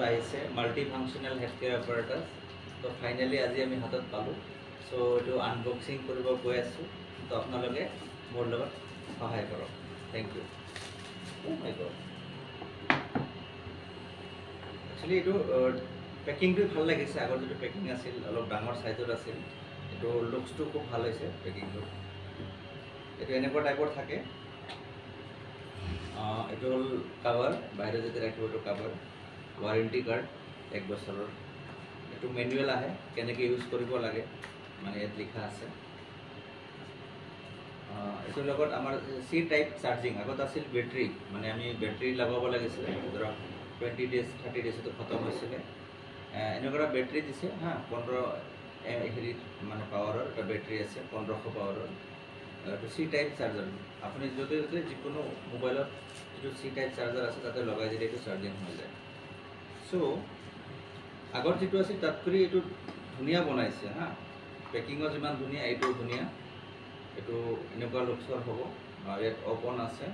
আহিছে multi functional head care এপাৰেটাছ। তো finally আজি আমি হাতত পালোঁ। চ' এইটো আনবক্সিং কৰিব গৈ আছোঁ। তো আপোনালোকে মোৰ লগত সহায় কৰক। Thank U. একচুৱেলি এইটো পেকিংটো ভাল লাগিছে। আগৰ যিটো পেকিং আছিল অলপ ডাঙৰ চাইজত আছিল, এইটো লুকছটো খুব ভাল হৈছে পেকিংটো। এইটো এনেকুৱা টাইপৰ থাকে। এইটো হ'ল কাভাৰ, বাহিৰত যদি ৰাখিব এইটো কাভাৰ। ৱাৰেণ্টি কাৰ্ড 1 বছৰৰ। এইটো মেনুৱেল আহে কেনেকৈ ইউজ কৰিব লাগে, মানে ইয়াত লিখা আছে। এইটোৰ লগত আমাৰ চি টাইপ চাৰ্জিং। আগত আছিল বেটাৰী, মানে আমি বেটাৰী লগাব লাগিছিলে। ধৰক 20 days 30 daysতো খতম হৈছিলে। এনেকুৱা বেটাৰী দিছে 15 হেৰিত মানে পাৱাৰৰ এটা বেটাৰী আছে, 1500 পাৱাৰৰ। এইটো চি টাইপ চাৰ্জাৰ। আপুনি য'তে য'তে যিকোনো মোবাইলত যিটো চি টাইপ চাৰ্জাৰ আছে তাতে লগাই দিলে এইটো চাৰ্জিং হৈ যায়। চ' আগত যিটো আছিল তাতকৈ এইটো ধুনীয়া বনাইছে পেকিঙো যিমান ধুনীয়া এইটোও ধুনীয়া। এইটো এনেকুৱা লুকছৰ হ'ব। ইয়াত অপন আছে।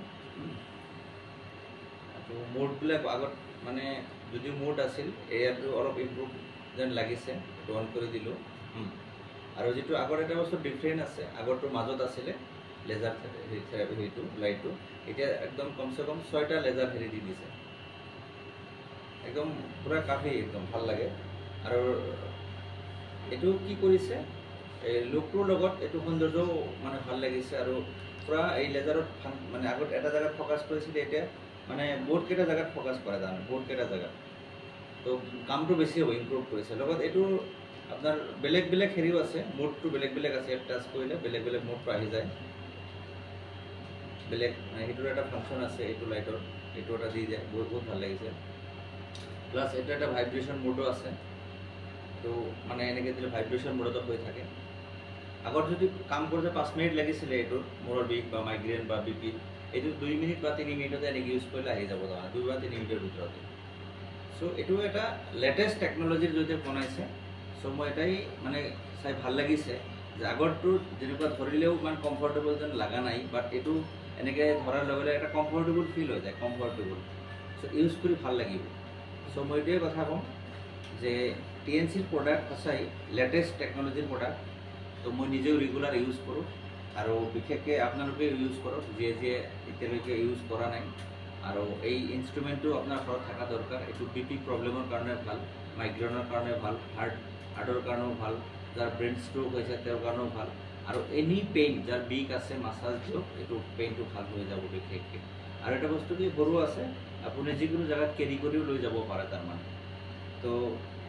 এইটো মোডবিলাক আগত মানে যদিও মোড আছিল, এয়াৰটো অলপ ইম্প্ৰুভ যেন লাগিছে। এইটো অন কৰি দিলোঁ। আৰু যিটো আগৰ এটা বস্তু ডিফাৰেণ্ট আছে, আগৰটো মাজত আছিলে লেজাৰ হেৰিটো লাইটটো, এতিয়া একদম কমচে কম 6টা লেজাৰ হেৰি দি দিছে। একদম পুৰা কাফি, একদম ভাল লাগে। আৰু এইটো কি কৰিছে, এই লুকটোৰ লগত এইটো সৌন্দৰ্যও মানে ভাল লাগিছে। আৰু পুৰা এই লেজাৰত মানে আগত এটা জেগাত ফ'কাছ কৰিছিলে, এতিয়া মানে বহুতকেইটা জেগাত ফ'কাছ কৰে তাৰমানে, বহুতকেইটা জেগাত। তো কামটো বেছি হ'ব, ইম্প্ৰুভ কৰিছে। লগত এইটো আপোনাৰ বেলেগ বেলেগ হেৰিও আছে, মোডটো বেলেগ বেলেগ আছে। টাচ কৰিলে বেলেগ বেলেগ মোডটো আহি যায়। বেলেগ সেইটোৰ এটা ফাংচন আছে, এইটো লাইটৰ এইটো এটা দি যায়, বহুত ভাল লাগিছে। প্লাছ এইটো এটা ভাইব্ৰেশ্যন মোডো আছে। তো মানে এনেকৈ দিলে ভাইব্ৰেশ্যন মোডতো হৈ থাকে। আগত যদি কাম কৰোঁতে 5 মিনিট লাগিছিলে এইটোৰ, মূৰৰ বিষ বা মাইগ্ৰেইন বা BP, এইটো 2 মিনিট বা 3 মিনিটতে এনেকৈ ইউজ কৰিলে আহি যাব তাৰমানে, 2 বা 3 মিনিটৰ ভিতৰতে। চ' এইটো এটা লেটেষ্ট টেকন'লজিৰ জৰিয়তে বনাইছে। চ' মই এটাই মানে চাই ভাল লাগিছে যে আগৰটো যেনেকুৱা ধৰিলেও ইমান কমফৰ্টেবল যেন লগা নাই, বাট এইটো এনেকৈ ধৰাৰ লগে লগে এটা কমফৰ্টেবল ফিল হৈ যায়, কমফৰ্টেবল। চ' ইউজ কৰি ভাল লাগিব। চ' মই এইটোৱে কথা ক'ম যে TNCৰ প্ৰডাক্ট সঁচাই লেটেষ্ট টেকন'লজিৰ প্ৰডাক্ট। তো মই নিজেও ৰেগুলাৰ ইউজ কৰোঁ, আৰু বিশেষকৈ আপোনালোকে ইউজ কৰক যিয়ে যিয়ে এতিয়ালৈকে ইউজ কৰা নাই। আৰু এই ইনষ্ট্ৰুমেণ্টটো আপোনাৰ ঘৰত থকা দৰকাৰ। এইটো BP প্ৰব্লেমৰ কাৰণে ভাল, মাইগ্ৰেইনৰ কাৰণে ভাল, হাৰ্টৰ কাৰণেও ভাল, যাৰ ব্ৰেইন ষ্ট্ৰ'ক হৈছে তেওঁৰ কাৰণেও ভাল। আৰু এনি পেইন, যাৰ বিষ আছে মাছাজ দিয়ক, এইটো পেইনটো ভাল হৈ যাব বিশেষকৈ। আৰু এটা বস্তু কি সৰু আছে, আপুনি যিকোনো জেগাত কেৰি কৰিও লৈ যাব পাৰে তাৰমানে। তো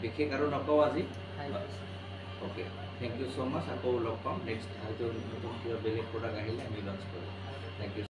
বিশেষ আৰু নকওঁ আজি। অ'কে, থেংক ইউ ছ' মাছ। আকৌ লগ পাম নেক্সট, হয়তো নতুন কিবা বেলেগ প্ৰডাক্ট আহিলে আমি লঞ্চ কৰিম। Thank U.